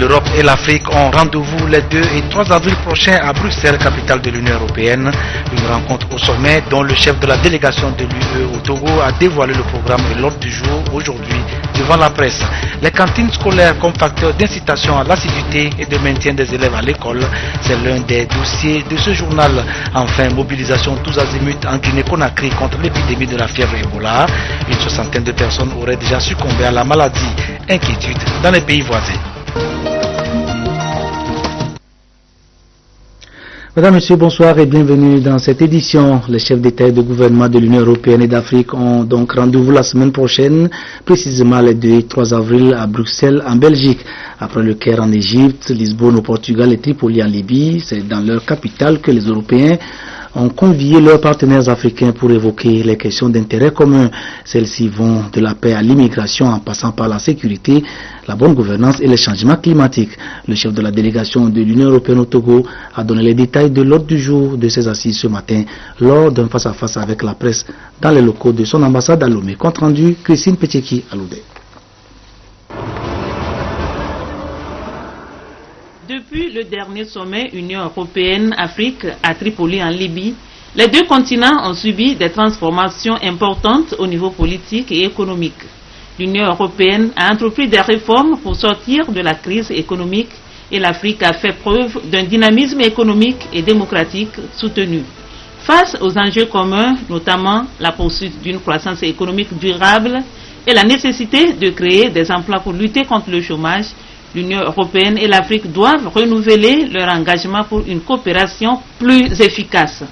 L'Europe et l'Afrique ont rendez-vous les 2 et 3 avril prochains à Bruxelles, capitale de l'Union européenne. Une rencontre au sommet dont le chef de la délégation de l'UE au Togo a dévoilé le programme et l'ordre du jour aujourd'hui devant la presse. Les cantines scolaires comme facteur d'incitation à l'assiduité et de maintien des élèves à l'école, c'est l'un des dossiers de ce journal. Enfin, mobilisation tous azimuts en Guinée-Conakry contre l'épidémie de la fièvre Ebola. Une soixantaine de personnes auraient déjà succombé à la maladie. Inquiétude dans les pays voisins. Mesdames, Messieurs, bonsoir et bienvenue dans cette édition. Les chefs d'État et de gouvernement de l'Union européenne et d'Afrique ont donc rendez-vous la semaine prochaine, précisément les 2 et 3 avril à Bruxelles, en Belgique. Après le Caire en Égypte, Lisbonne au Portugal et Tripoli en Libye, c'est dans leur capitale que les Européens ont convié leurs partenaires africains pour évoquer les questions d'intérêt commun. Celles-ci vont de la paix à l'immigration en passant par la sécurité, la bonne gouvernance et les changements climatiques. Le chef de la délégation de l'Union européenne au Togo a donné les détails de l'ordre du jour de ces assises ce matin lors d'un face-à-face avec la presse dans les locaux de son ambassade à Lomé. Compte rendu, Christine Petcheki à Loubet. Depuis le dernier sommet Union européenne-Afrique à Tripoli en Libye, les deux continents ont subi des transformations importantes au niveau politique et économique. L'Union européenne a entrepris des réformes pour sortir de la crise économique et l'Afrique a fait preuve d'un dynamisme économique et démocratique soutenu. Face aux enjeux communs, notamment la poursuite d'une croissance économique durable et la nécessité de créer des emplois pour lutter contre le chômage, l'Union européenne et l'Afrique doivent renouveler leur engagement pour une coopération plus efficace.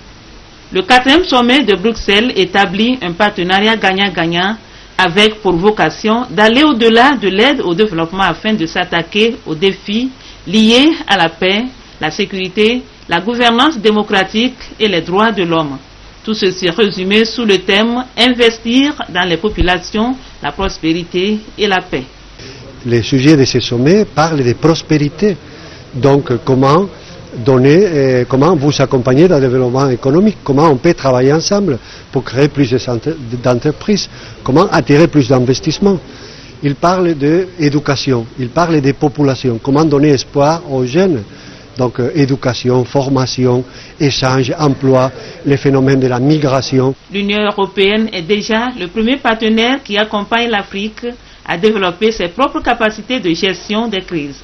Le 4e sommet de Bruxelles établit un partenariat gagnant-gagnant avec pour vocation d'aller au-delà de l'aide au développement afin de s'attaquer aux défis liés à la paix, la sécurité, la gouvernance démocratique et les droits de l'homme. Tout ceci résumé sous le thème « Investir dans les populations, la prospérité et la paix ». Les sujets de ce sommet parlent de prospérité. Donc, comment donner, comment vous accompagner dans le développement économique, comment on peut travailler ensemble pour créer plus d'entreprises, comment attirer plus d'investissements. Il parle d'éducation, il parle des populations, comment donner espoir aux jeunes. Donc, éducation, formation, échange, emploi, les phénomènes de la migration. L'Union européenne est déjà le premier partenaire qui accompagne l'Afrique à développer ses propres capacités de gestion des crises.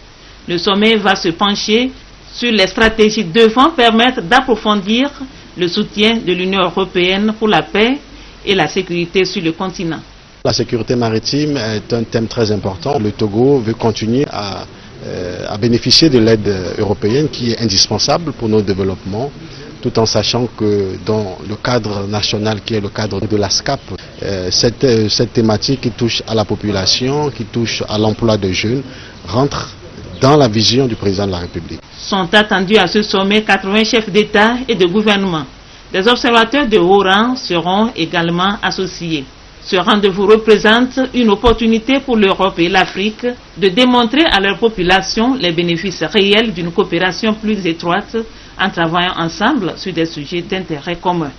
Le sommet va se pencher sur les stratégies devant permettre d'approfondir le soutien de l'Union européenne pour la paix et la sécurité sur le continent. La sécurité maritime est un thème très important. Le Togo veut continuer à bénéficier de l'aide européenne qui est indispensable pour nos développements, tout en sachant que dans le cadre national qui est le cadre de la SCAP, cette thématique qui touche à la population, qui touche à l'emploi des jeunes, rentre dans la vision du président de la République. Sont attendus à ce sommet 80 chefs d'État et de gouvernement. Des observateurs de haut rang seront également associés. Ce rendez-vous représente une opportunité pour l'Europe et l'Afrique de démontrer à leur population les bénéfices réels d'une coopération plus étroite en travaillant ensemble sur des sujets d'intérêt commun.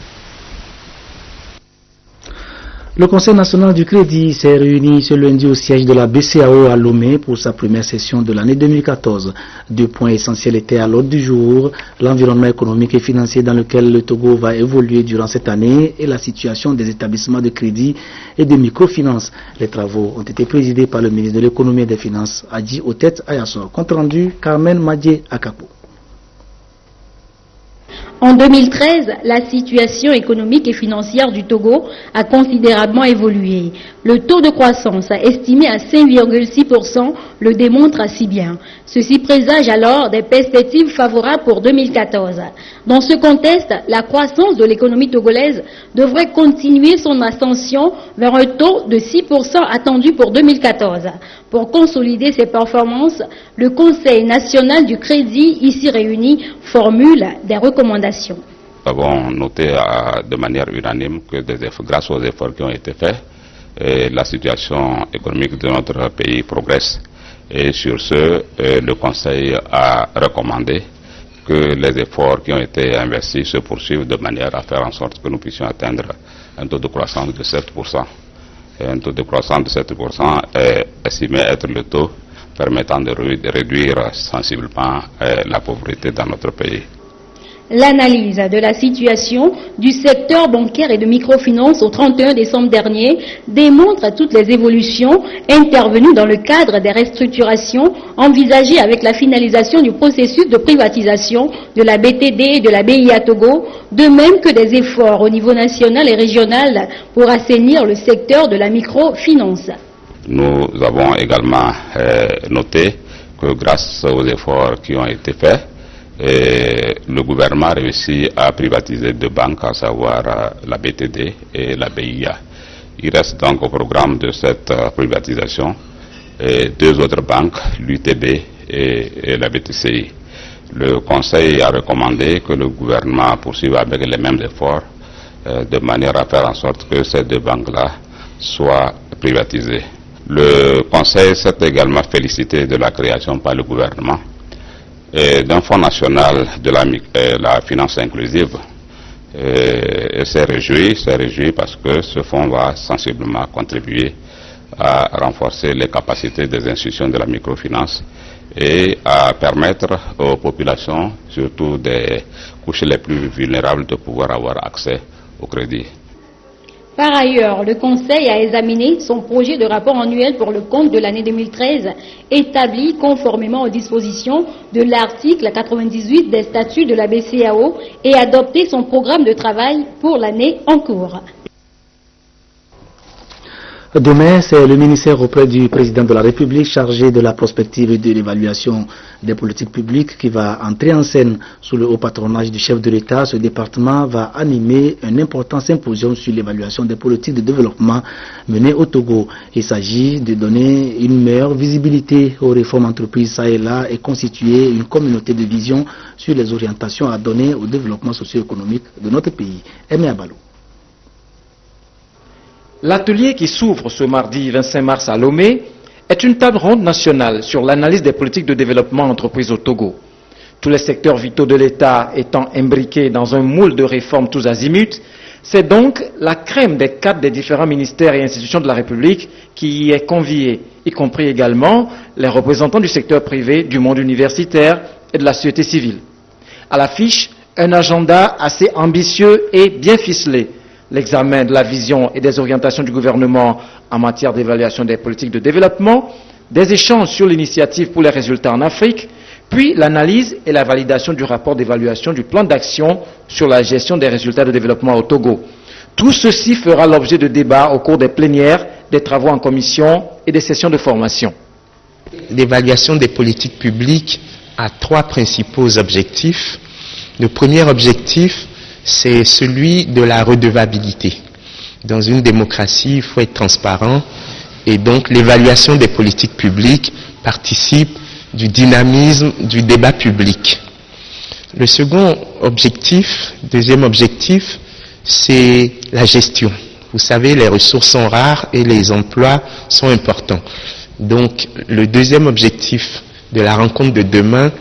Le Conseil national du crédit s'est réuni ce lundi au siège de la BCEAO à Lomé pour sa première session de l'année 2014. 2 points essentiels étaient à l'ordre du jour, l'environnement économique et financier dans lequel le Togo va évoluer durant cette année et la situation des établissements de crédit et de microfinance. Les travaux ont été présidés par le ministre de l'économie et des finances, Adji Otet Ayassor. Compte rendu, Carmen Madje Akapo. En 2013, la situation économique et financière du Togo a considérablement évolué. Le taux de croissance estimé à 5,6% le démontre assez bien. Ceci présage alors des perspectives favorables pour 2014. Dans ce contexte, la croissance de l'économie togolaise devrait continuer son ascension vers un taux de 6% attendu pour 2014. Pour consolider ses performances, le Conseil national du crédit, ici réuni, formule des recommandations. Nous avons noté de manière unanime que grâce aux efforts qui ont été faits, la situation économique de notre pays progresse. Et sur ce, le Conseil a recommandé que les efforts qui ont été investis se poursuivent de manière à faire en sorte que nous puissions atteindre un taux de croissance de 7%. Et un taux de croissance de 7% est estimé être le taux permettant de réduire sensiblement la pauvreté dans notre pays. L'analyse de la situation du secteur bancaire et de microfinance au 31 décembre dernier démontre toutes les évolutions intervenues dans le cadre des restructurations envisagées avec la finalisation du processus de privatisation de la BTD et de la BIA Togo, de même que des efforts au niveau national et régional pour assainir le secteur de la microfinance. Nous avons également noté que grâce aux efforts qui ont été faits, le gouvernement a réussi à privatiser 2 banques, à savoir la BTD et la BIA. Il reste donc au programme de cette privatisation 2 autres banques, l'UTB et la BTCI. Le Conseil a recommandé que le gouvernement poursuive avec les mêmes efforts de manière à faire en sorte que ces 2 banques-là soient privatisées. Le Conseil s'est également félicité de la création par le gouvernement d'un fonds national de la finance inclusive et s'est réjoui parce que ce fonds va sensiblement contribuer à renforcer les capacités des institutions de la microfinance et à permettre aux populations, surtout des couches les plus vulnérables, de pouvoir avoir accès au crédit. Par ailleurs, le Conseil a examiné son projet de rapport annuel pour le compte de l'année 2013, établi conformément aux dispositions de l'article 98 des statuts de la BCEAO et adopté son programme de travail pour l'année en cours. Demain, c'est le ministère auprès du président de la République chargé de la prospective et de l'évaluation des politiques publiques qui va entrer en scène sous le haut patronage du chef de l'État. Ce département va animer un important symposium sur l'évaluation des politiques de développement menées au Togo. Il s'agit de donner une meilleure visibilité aux réformes entreprises ça et là et constituer une communauté de vision sur les orientations à donner au développement socio-économique de notre pays. Aimé Abalo. L'atelier qui s'ouvre ce mardi 25 mars à Lomé est une table ronde nationale sur l'analyse des politiques de développement entreprises au Togo. Tous les secteurs vitaux de l'État étant imbriqués dans un moule de réformes tous azimuts, c'est donc la crème des cadres des différents ministères et institutions de la République qui y est conviée, y compris également les représentants du secteur privé, du monde universitaire et de la société civile. À l'affiche, un agenda assez ambitieux et bien ficelé. L'examen de la vision et des orientations du gouvernement en matière d'évaluation des politiques de développement, des échanges sur l'initiative pour les résultats en Afrique, puis l'analyse et la validation du rapport d'évaluation du plan d'action sur la gestion des résultats de développement au Togo. Tout ceci fera l'objet de débats au cours des plénières, des travaux en commission et des sessions de formation. L'évaluation des politiques publiques a 3 principaux objectifs. Le premier objectif, c'est celui de la redevabilité. Dans une démocratie, il faut être transparent et donc l'évaluation des politiques publiques participe du dynamisme du débat public. Le deuxième objectif, c'est la gestion. Vous savez, les ressources sont rares et les emplois sont importants. Donc, le deuxième objectif de la rencontre de demain,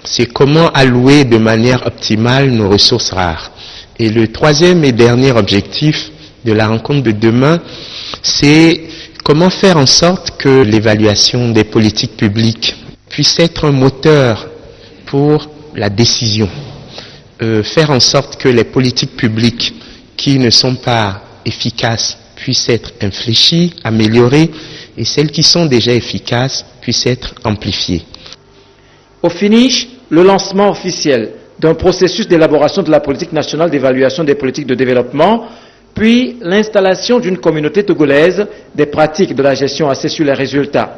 c'est comment allouer de manière optimale nos ressources rares. Et le troisième et dernier objectif de la rencontre de demain, c'est comment faire en sorte que l'évaluation des politiques publiques puisse être un moteur pour la décision. Faire en sorte que les politiques publiques qui ne sont pas efficaces puissent être infléchies, améliorées, et celles qui sont déjà efficaces puissent être amplifiées. Au finish, le lancement officiel d'un processus d'élaboration de la politique nationale d'évaluation des politiques de développement, puis l'installation d'une communauté togolaise des pratiques de la gestion axée sur les résultats.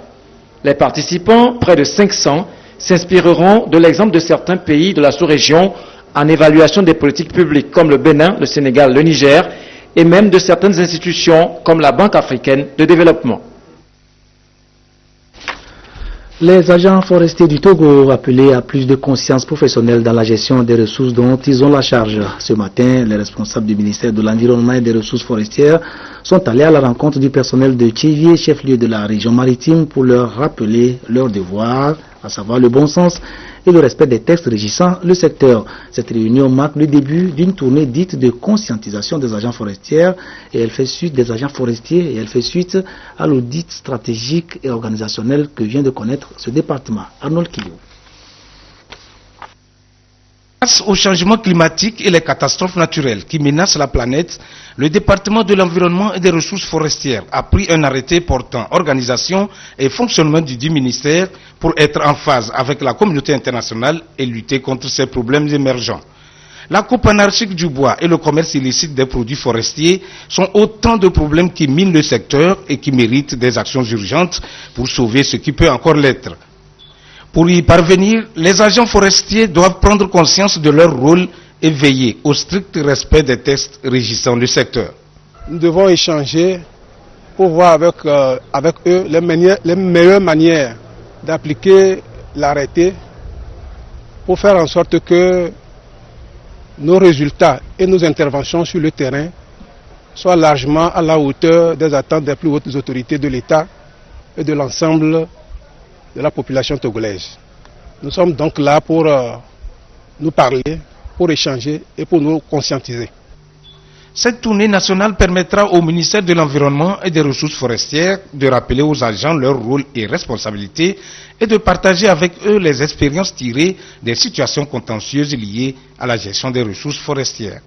Les participants, près de 500, s'inspireront de l'exemple de certains pays de la sous-région en évaluation des politiques publiques, comme le Bénin, le Sénégal, le Niger, et même de certaines institutions comme la Banque africaine de développement. Les agents forestiers du Togo appelés à plus de conscience professionnelle dans la gestion des ressources dont ils ont la charge. Ce matin, les responsables du ministère de l'Environnement et des Ressources forestières sont allés à la rencontre du personnel de Tchévié, chef-lieu de la région maritime, pour leur rappeler leurs devoirs, à savoir le bon sens et le respect des textes régissant le secteur. Cette réunion marque le début d'une tournée dite de conscientisation des agents forestiers et elle fait suite à l'audit stratégique et organisationnel que vient de connaître ce département. Arnold Kilou. Face au changement climatique et les catastrophes naturelles qui menacent la planète, le département de l'environnement et des ressources forestières a pris un arrêté portant organisation et fonctionnement du dit ministère pour être en phase avec la communauté internationale et lutter contre ces problèmes émergents. La coupe anarchique du bois et le commerce illicite des produits forestiers sont autant de problèmes qui minent le secteur et qui méritent des actions urgentes pour sauver ce qui peut encore l'être. Pour y parvenir, les agents forestiers doivent prendre conscience de leur rôle et veiller au strict respect des textes régissant le secteur. Nous devons échanger pour voir avec eux les meilleures manières d'appliquer l'arrêté pour faire en sorte que nos résultats et nos interventions sur le terrain soient largement à la hauteur des attentes des plus hautes autorités de l'État et de l'ensemble de la population togolaise. Nous sommes donc là pour nous parler, pour échanger et pour nous conscientiser. Cette tournée nationale permettra au ministère de l'Environnement et des Ressources forestières de rappeler aux agents leur rôle et responsabilités et de partager avec eux les expériences tirées des situations contentieuses liées à la gestion des ressources forestières.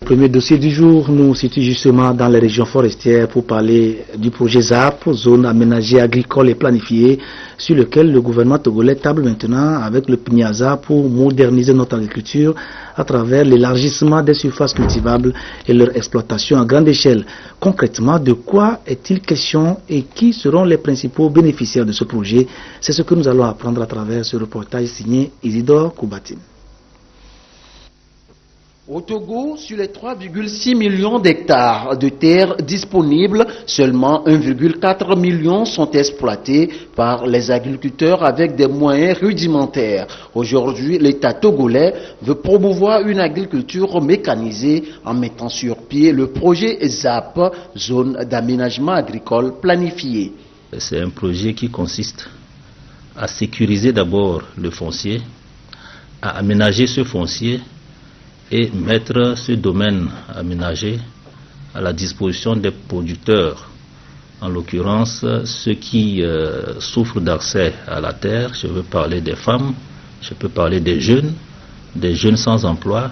Le premier dossier du jour nous situe justement dans les régions forestières pour parler du projet ZAP, zone aménagée agricole et planifiée, sur lequel le gouvernement togolais table maintenant avec le PNIAZA pour moderniser notre agriculture à travers l'élargissement des surfaces cultivables et leur exploitation à grande échelle. Concrètement, de quoi est-il question et qui seront les principaux bénéficiaires de ce projet? C'est ce que nous allons apprendre à travers ce reportage signé Isidore Koubatine. Au Togo, sur les 3,6 millions d'hectares de terres disponibles, seulement 1,4 million sont exploités par les agriculteurs avec des moyens rudimentaires. Aujourd'hui, l'État togolais veut promouvoir une agriculture mécanisée en mettant sur pied le projet ZAP, zone d'aménagement agricole planifiée. C'est un projet qui consiste à sécuriser d'abord le foncier, à aménager ce foncier et mettre ce domaine aménagé à la disposition des producteurs, en l'occurrence ceux qui souffrent d'accès à la terre. Je veux parler des femmes, je peux parler des jeunes sans emploi.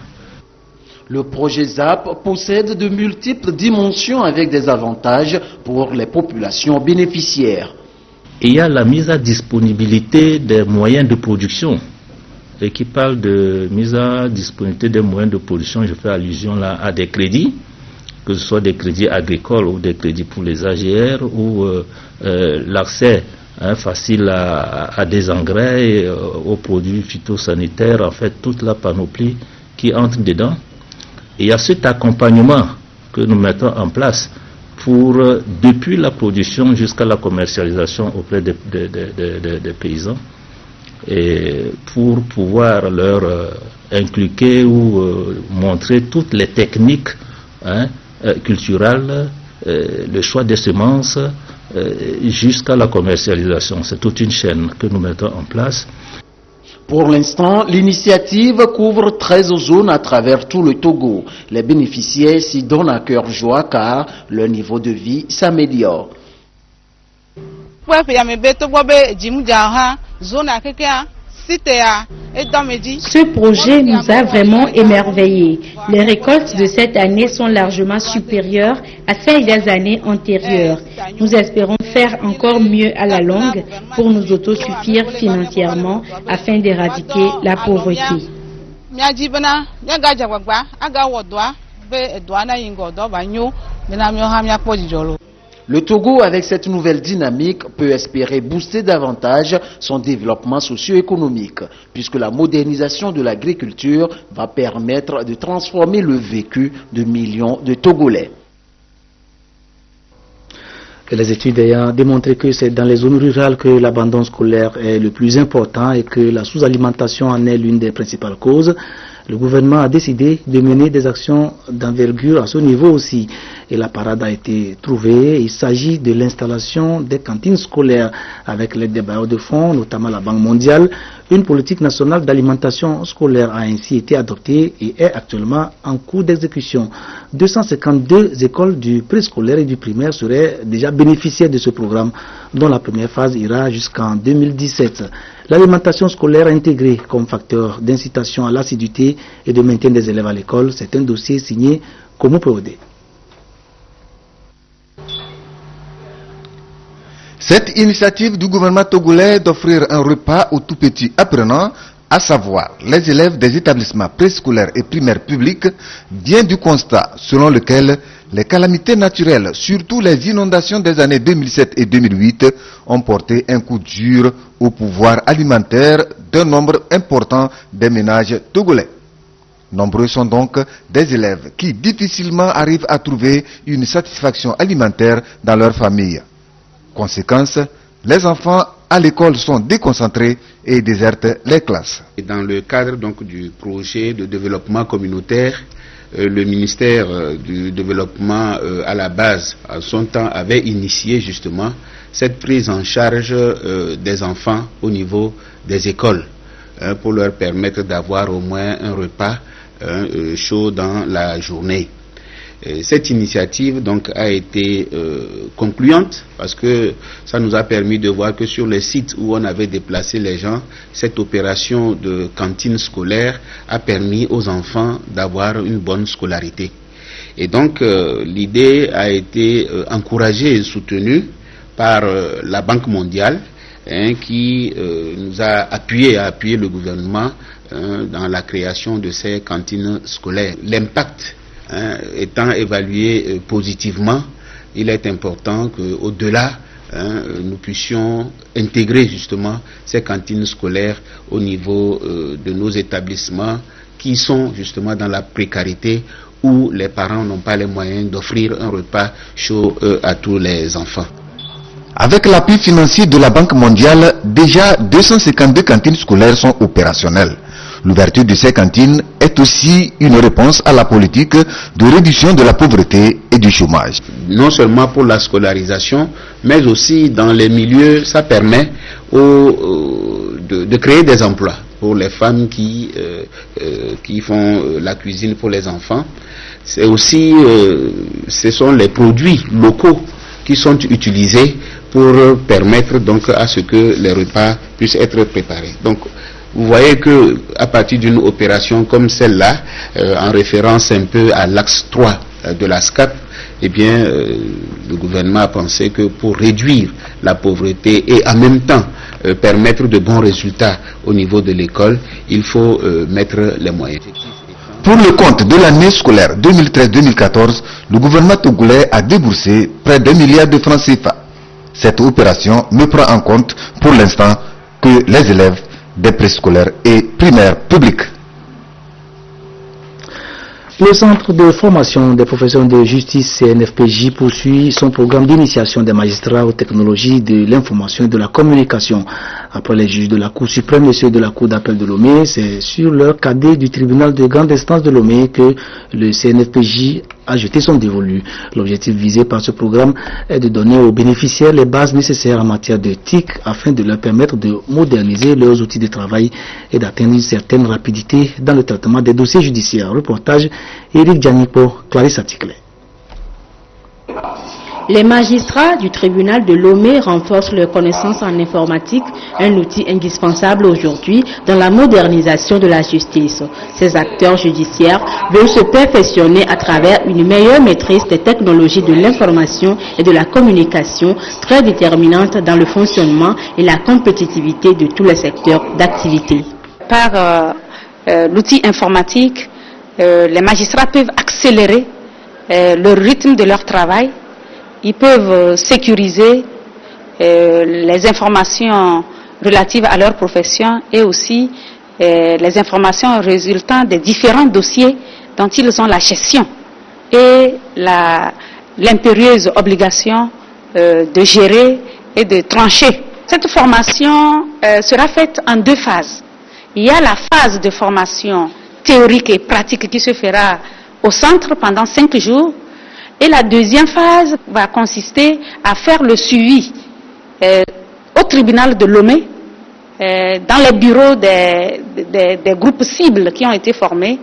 Le projet ZAP possède de multiples dimensions avec des avantages pour les populations bénéficiaires. Il y a la mise à disponibilité des moyens de production. Et qui parle de mise à disponibilité des moyens de production, je fais allusion là à des crédits, que ce soit des crédits agricoles ou des crédits pour les AGR, ou l'accès facile à des engrais, et, aux produits phytosanitaires, en fait toute la panoplie qui entre dedans. Et il y a cet accompagnement que nous mettons en place pour, depuis la production jusqu'à la commercialisation auprès des paysans, et pour pouvoir leur inculquer ou montrer toutes les techniques culturelles, le choix des semences, jusqu'à la commercialisation. C'est toute une chaîne que nous mettons en place. Pour l'instant, l'initiative couvre 13 zones à travers tout le Togo. Les bénéficiaires s'y donnent à cœur joie car leur niveau de vie s'améliore. Ce projet nous a vraiment émerveillés. Les récoltes de cette année sont largement supérieures à celles des années antérieures. Nous espérons faire encore mieux à la longue pour nous autosuffire financièrement afin d'éradiquer la pauvreté. Le Togo, avec cette nouvelle dynamique, peut espérer booster davantage son développement socio-économique, puisque la modernisation de l'agriculture va permettre de transformer le vécu de millions de Togolais. Et les études ayant démontré que c'est dans les zones rurales que l'abandon scolaire est le plus important et que la sous-alimentation en est l'une des principales causes, Le gouvernement a décidé de mener des actions d'envergure à ce niveau aussi. Et la parade a été trouvée. Il s'agit de l'installation des cantines scolaires avec l'aide des bailleurs de fonds, notamment la Banque mondiale. Une politique nationale d'alimentation scolaire a ainsi été adoptée et est actuellement en cours d'exécution. 252 écoles du préscolaire et du primaire seraient déjà bénéficiaires de ce programme, dont la première phase ira jusqu'en 2017. L'alimentation scolaire intégrée comme facteur d'incitation à l'assiduité et de maintien des élèves à l'école, c'est un dossier signé Komo POD. Cette initiative du gouvernement togolais d'offrir un repas aux tout petits apprenants, à savoir les élèves des établissements préscolaires et primaires publics, vient du constat selon lequel les calamités naturelles, surtout les inondations des années 2007 et 2008, ont porté un coup dur au pouvoir alimentaire d'un nombre important des ménages togolais. Nombreux sont donc des élèves qui difficilement arrivent à trouver une satisfaction alimentaire dans leur famille. Conséquence, les enfants à l'école sont déconcentrés et désertent les classes. Dans le cadre donc du projet de développement communautaire, le ministère du développement à la base, à son temps, avait initié justement cette prise en charge des enfants au niveau des écoles pour leur permettre d'avoir au moins un repas chaud dans la journée. Cette initiative donc a été concluante parce que ça nous a permis de voir que sur les sites où on avait déplacé les gens, cette opération de cantine scolaire a permis aux enfants d'avoir une bonne scolarité. Et donc l'idée a été encouragée et soutenue par la Banque mondiale qui nous a appuyé le gouvernement dans la création de ces cantines scolaires. L'impact étant évalué positivement, il est important qu'au-delà, nous puissions intégrer justement ces cantines scolaires au niveau de nos établissements qui sont justement dans la précarité où les parents n'ont pas les moyens d'offrir un repas chaud à tous les enfants. Avec l'appui financier de la Banque mondiale, déjà 252 cantines scolaires sont opérationnelles. L'ouverture de ces cantines est aussi une réponse à la politique de réduction de la pauvreté et du chômage. Non seulement pour la scolarisation, mais aussi dans les milieux, ça permet de créer des emplois pour les femmes qui font la cuisine pour les enfants. C'est aussi, ce sont les produits locaux qui sont utilisés pour permettre donc à ce que les repas puissent être préparés. Donc, vous voyez que à partir d'une opération comme celle-là, en référence un peu à l'axe 3 de la SCAP, eh bien, le gouvernement a pensé que pour réduire la pauvreté et en même temps permettre de bons résultats au niveau de l'école, il faut mettre les moyens. Pour le compte de l'année scolaire 2013-2014, le gouvernement togolais a déboursé près d'1 milliard de francs CFA. Cette opération ne prend en compte pour l'instant que les élèves des préscolaires et primaires publics. Le centre de formation des professeurs de justice CNFPJ poursuit son programme d'initiation des magistrats aux technologies de l'information et de la communication. Après les juges de la Cour suprême et ceux de la Cour d'appel de Lomé, c'est sur leur cadet du tribunal de grande instance de Lomé que le CNFPJ a jeté son dévolu. L'objectif visé par ce programme est de donner aux bénéficiaires les bases nécessaires en matière d'éthique afin de leur permettre de moderniser leurs outils de travail et d'atteindre une certaine rapidité dans le traitement des dossiers judiciaires. Reportage Eric Dianipo, Clarisse Atikle. Les magistrats du tribunal de Lomé renforcent leurs connaissances en informatique, un outil indispensable aujourd'hui dans la modernisation de la justice. Ces acteurs judiciaires veulent se perfectionner à travers une meilleure maîtrise des technologies de l'information et de la communication, très déterminantes dans le fonctionnement et la compétitivité de tous les secteurs d'activité. Par l'outil informatique, les magistrats peuvent accélérer le rythme de leur travail. Ils peuvent sécuriser les informations relatives à leur profession et aussi les informations résultant des différents dossiers dont ils ont la gestion et l'impérieuse obligation de gérer et de trancher. Cette formation sera faite en deux phases. Il y a la phase de formation théorique et pratique qui se fera au centre pendant 5 jours. Et la deuxième phase va consister à faire le suivi au tribunal de Lomé, dans les bureaux des groupes cibles qui ont été formés,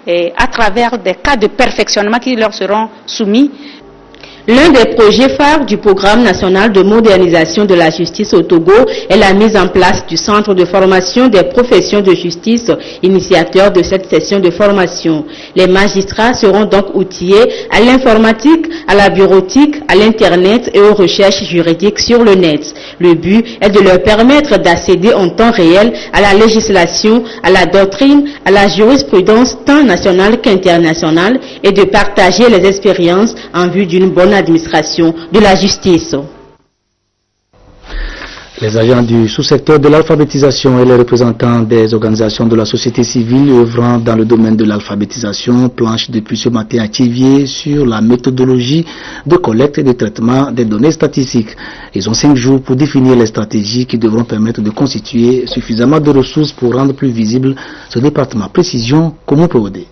et à travers des cas de perfectionnement qui leur seront soumis. L'un des projets phares du programme national de modernisation de la justice au Togo est la mise en place du centre de formation des professions de justice, initiateur de cette session de formation. Les magistrats seront donc outillés à l'informatique, à la bureautique, à l'internet et aux recherches juridiques sur le net. Le but est de leur permettre d'accéder en temps réel à la législation, à la doctrine, à la jurisprudence tant nationale qu'internationale et de partager les expériences en vue d'une bonne administration de la justice. Les agents du sous-secteur de l'alphabétisation et les représentants des organisations de la société civile œuvrant dans le domaine de l'alphabétisation planchent depuis ce matin à Thiévié sur la méthodologie de collecte et de traitement des données statistiques. Ils ont 5 jours pour définir les stratégies qui devront permettre de constituer suffisamment de ressources pour rendre plus visible ce département. Précision, comment Préodé.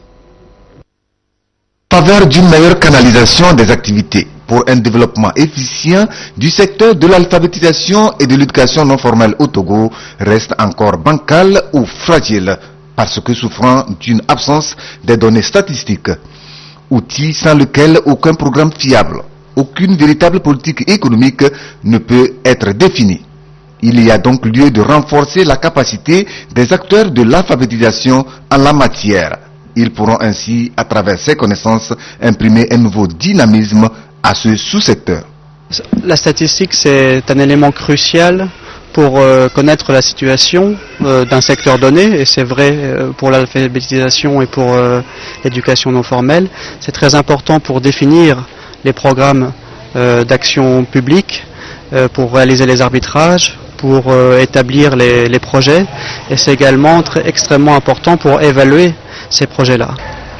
Faveur d'une meilleure canalisation des activités pour un développement efficient du secteur de l'alphabétisation et de l'éducation non formelle au Togo reste encore bancal ou fragile parce que souffrant d'une absence des données statistiques, outil sans lequel aucun programme fiable, aucune véritable politique économique ne peut être définie. Il y a donc lieu de renforcer la capacité des acteurs de l'alphabétisation en la matière. Ils pourront ainsi, à travers ces connaissances, imprimer un nouveau dynamisme à ce sous-secteur. La statistique, c'est un élément crucial pour connaître la situation d'un secteur donné, et c'est vrai pour l'alphabétisation et pour l'éducation non formelle. C'est très important pour définir les programmes d'action publique, pour réaliser les arbitrages, pour établir les projets, et c'est également extrêmement important pour évaluer ces projets-là.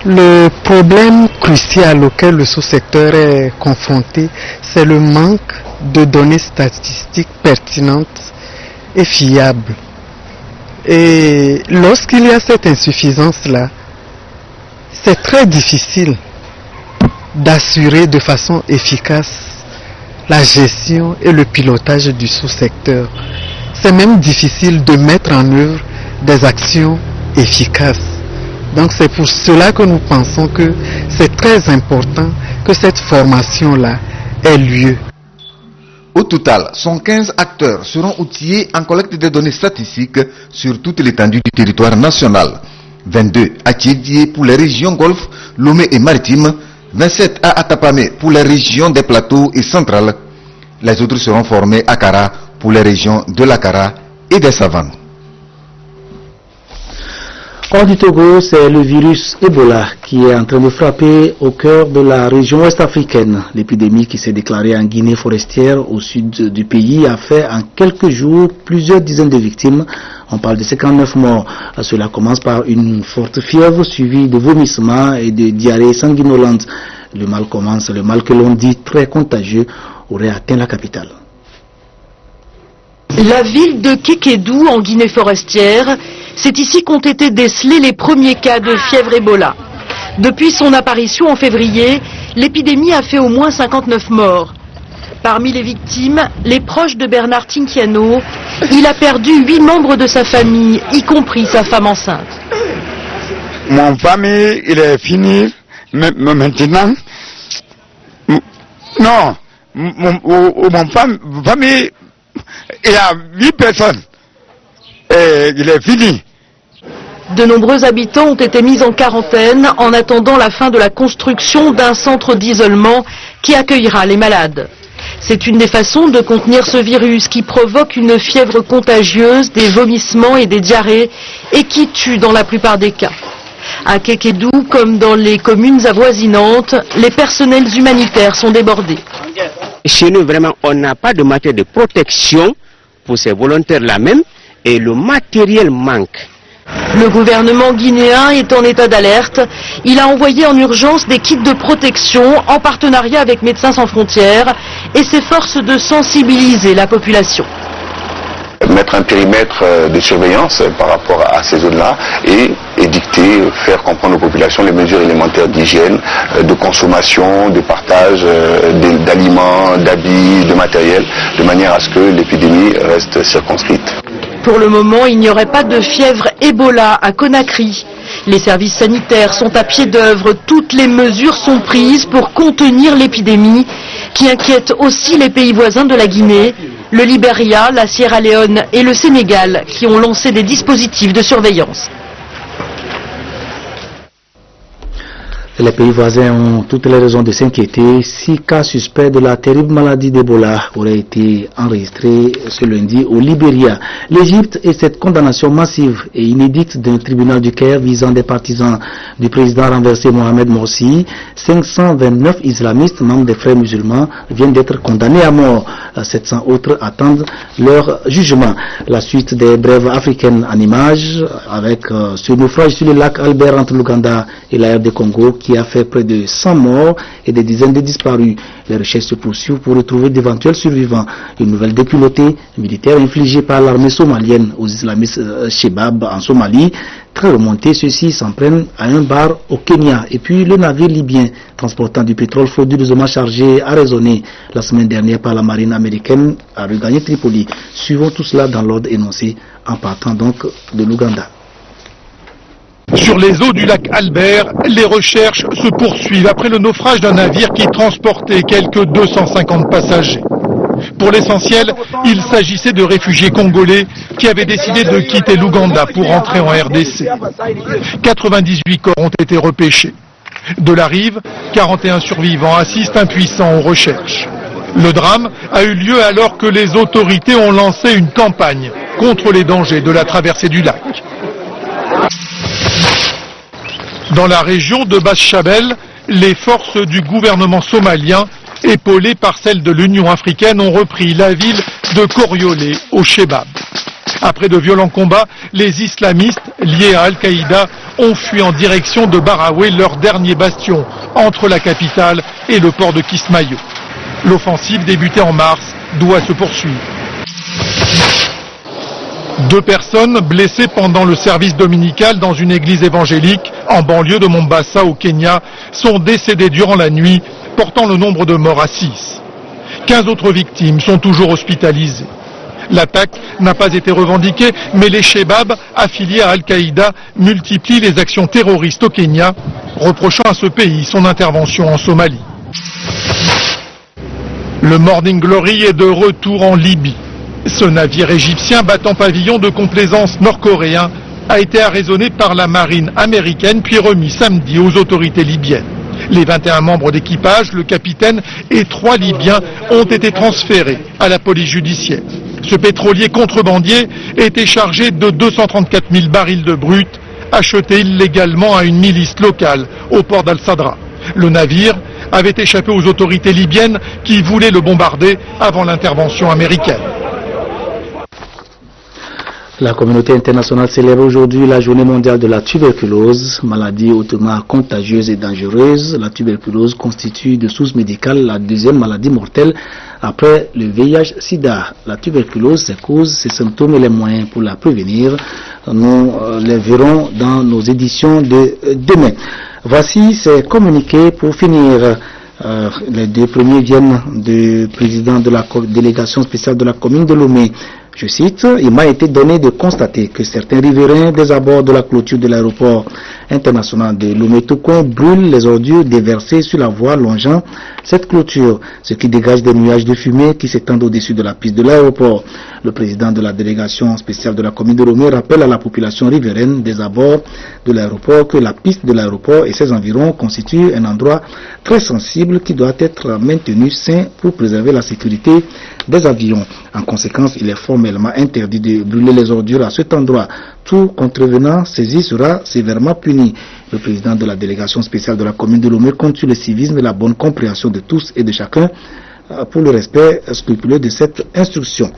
Le problème crucial auquel le sous-secteur est confronté, c'est le manque de données statistiques pertinentes et fiables. Et lorsqu'il y a cette insuffisance-là, c'est très difficile d'assurer de façon efficace la gestion et le pilotage du sous-secteur. C'est même difficile de mettre en œuvre des actions efficaces. Donc c'est pour cela que nous pensons que c'est très important que cette formation-là ait lieu. Au total, 115 acteurs seront outillés en collecte de données statistiques sur toute l'étendue du territoire national. 22 à Thiévié pour les régions Golfe, Lomé et Maritime, 27 à Atapamé pour les régions des plateaux et centrales. Les autres seront formés à Kara pour les régions de la Kara et des savanes. Hors du Togo, c'est le virus Ebola qui est en train de frapper au cœur de la région ouest-africaine. L'épidémie qui s'est déclarée en Guinée forestière au sud du pays a fait en quelques jours plusieurs dizaines de victimes. On parle de 59 morts. Cela commence par une forte fièvre suivie de vomissements et de diarrhée sanguinolente. Le mal que l'on dit très contagieux aurait atteint la capitale. La ville de Kékédou en Guinée forestière, c'est ici qu'ont été décelés les premiers cas de fièvre Ebola. Depuis son apparition en février, l'épidémie a fait au moins 59 morts. Parmi les victimes, les proches de Bernard Tinkiano, il a perdu 8 membres de sa famille, y compris sa femme enceinte. Mon famille, il est fini, mais maintenant, non, mon famille, il y a 8 personnes, et il est fini. De nombreux habitants ont été mis en quarantaine en attendant la fin de la construction d'un centre d'isolement qui accueillera les malades. C'est une des façons de contenir ce virus qui provoque une fièvre contagieuse, des vomissements et des diarrhées et qui tue dans la plupart des cas. À Kékédou, comme dans les communes avoisinantes, les personnels humanitaires sont débordés. Chez nous, vraiment, on n'a pas de matériel de protection pour ces volontaires-là même et le matériel manque. Le gouvernement guinéen est en état d'alerte. Il a envoyé en urgence des kits de protection en partenariat avec Médecins sans frontières et s'efforce de sensibiliser la population. mettre un périmètre de surveillance par rapport à ces zones-là et édicter, faire comprendre aux populations les mesures élémentaires d'hygiène, de consommation, de partage d'aliments, d'habits, de matériel, de manière à ce que l'épidémie reste circonscrite. Pour le moment, il n'y aurait pas de fièvre Ebola à Conakry. Les services sanitaires sont à pied d'œuvre. Toutes les mesures sont prises pour contenir l'épidémie qui inquiète aussi les pays voisins de la Guinée, le Libéria, la Sierra Leone et le Sénégal qui ont lancé des dispositifs de surveillance. Les pays voisins ont toutes les raisons de s'inquiéter. 6 cas suspects de la terrible maladie d'Ebola auraient été enregistrés ce lundi au Libéria. L'Égypte et cette condamnation massive et inédite d'un tribunal du Caire visant des partisans du président renversé Mohamed Morsi. 529 islamistes, membres des frères musulmans, viennent d'être condamnés à mort. 700 autres attendent leur jugement. La suite des brèves africaines en images avec ce naufrage sur le lac Albert entre l'Ouganda et la RD Congo qui a fait près de 100 morts et des dizaines de disparus. Les recherches se poursuivent pour retrouver d'éventuels survivants. Une nouvelle déculottée militaire infligée par l'armée somalienne aux islamistes Shebab en Somalie. Très remontés, ceux-ci s'en prennent à un bar au Kenya. Et puis le navire libyen transportant du pétrole frauduleusement chargé a raisonné la semaine dernière par la marine américaine à regagner Tripoli. Suivons tout cela dans l'ordre énoncé en partant donc de l'Ouganda. Sur les eaux du lac Albert, les recherches se poursuivent après le naufrage d'un navire qui transportait quelques 250 passagers. Pour l'essentiel, il s'agissait de réfugiés congolais qui avaient décidé de quitter l'Ouganda pour rentrer en RDC. 98 corps ont été repêchés. De la rive, 41 survivants assistent impuissants aux recherches. Le drame a eu lieu alors que les autorités ont lancé une campagne contre les dangers de la traversée du lac. Dans la région de Bas-Chabel, les forces du gouvernement somalien, épaulées par celles de l'Union africaine, ont repris la ville de Koriolé au Shebab. Après de violents combats, les islamistes liés à Al-Qaïda ont fui en direction de Baraoué, leur dernier bastion, entre la capitale et le port de Kismayo. L'offensive débutée en mars doit se poursuivre. 2 personnes blessées pendant le service dominical dans une église évangélique en banlieue de Mombasa au Kenya sont décédées durant la nuit, portant le nombre de morts à 6. 15 autres victimes sont toujours hospitalisées. L'attaque n'a pas été revendiquée, mais les Shebab, affiliés à Al-Qaïda, multiplient les actions terroristes au Kenya, reprochant à ce pays son intervention en Somalie. Le Morning Glory est de retour en Libye. Ce navire égyptien battant pavillon de complaisance nord-coréen a été arraisonné par la marine américaine puis remis samedi aux autorités libyennes. Les 21 membres d'équipage, le capitaine et 3 Libyens ont été transférés à la police judiciaire. Ce pétrolier contrebandier était chargé de 234 000 barils de brut achetés illégalement à une milice locale au port d'Al-Sadra. Le navire avait échappé aux autorités libyennes qui voulaient le bombarder avant l'intervention américaine. La communauté internationale célèbre aujourd'hui la journée mondiale de la tuberculose, maladie hautement contagieuse et dangereuse. La tuberculose constitue de source médicale la deuxième maladie mortelle après le VIH-Sida. La tuberculose, ses causes, ses symptômes et les moyens pour la prévenir, nous les verrons dans nos éditions de demain. Voici ces communiqués pour finir. Les 2 premiers viennent du président de la délégation spéciale de la commune de Lomé. Je cite, « Il m'a été donné de constater que certains riverains des abords de la clôture de l'aéroport international de Lomé-Toukon brûlent les ordures déversées sur la voie longeant cette clôture, ce qui dégage des nuages de fumée qui s'étendent au-dessus de la piste de l'aéroport. Le président de la délégation spéciale de la commune de Lomé rappelle à la population riveraine des abords de l'aéroport que la piste de l'aéroport et ses environs constituent un endroit très sensible qui doit être maintenu sain pour préserver la sécurité des avions. En conséquence, il est formellement interdit de brûler les ordures à cet endroit. Tout contrevenant saisi sera sévèrement puni. Le président de la délégation spéciale de la commune de Lomé compte sur le civisme et la bonne compréhension de tous et de chacun pour le respect scrupuleux de cette instruction.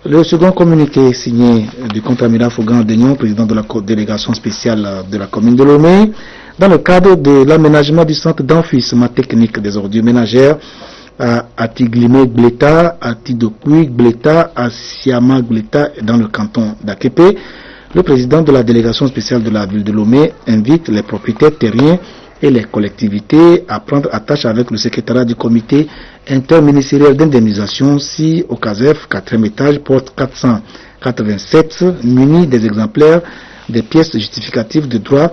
Le second communiqué signé du contre-amiral Fougan Deignon, président de la délégation spéciale de la commune de Lomé, dans le cadre de l'aménagement du centre d'enfouissement technique des ordures ménagères à Atiglimé Gleta, à Tidokui Gleta, à Siama Gleta dans le canton d'Akepe. Le président de la délégation spéciale de la ville de Lomé invite les propriétaires terriens et les collectivités à prendre attache avec le secrétariat du comité interministériel d'indemnisation si au CASEF, 4e étage, porte 487, muni des exemplaires des pièces justificatives de droit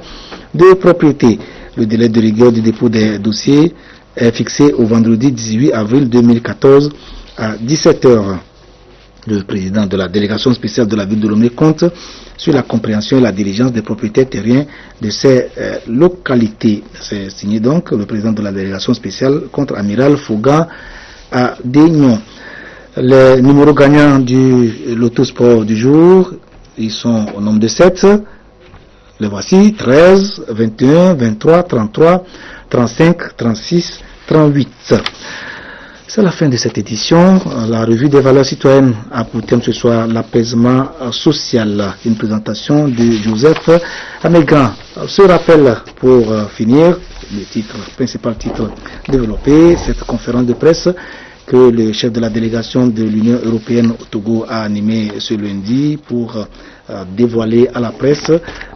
de propriété. Le délai de rigueur du dépôt des dossiers est fixé au vendredi 18 avril 2014 à 17h. Le président de la délégation spéciale de la ville de Lomé compte sur la compréhension et la diligence des propriétaires terriens de ces localités. C'est signé donc le président de la délégation spéciale contre-amiral Fouga à Daignon. Les numéros gagnants du loto-sport du jour, ils sont au nombre de 7. Les voici: 13, 21, 23, 33, 35, 36, 38. C'est la fin de cette édition. La revue des valeurs citoyennes a pour thème ce soir l'apaisement social. Une présentation de Joseph Amégan. Ce rappel pour finir, le principal titre développé, cette conférence de presse que le chef de la délégation de l'Union européenne au Togo a animé ce lundi pour dévoiler à la presse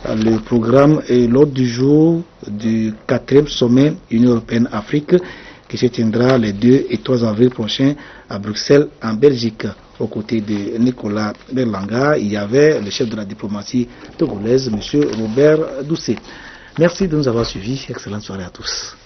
le programme et l'ordre du jour du 4e sommet Union européenne-Afrique qui se tiendra les 2 et 3 avril prochains à Bruxelles, en Belgique. Aux côtés de Nicolas Berlanga, il y avait le chef de la diplomatie togolaise, M. Robert Doucet. Merci de nous avoir suivis. Excellente soirée à tous.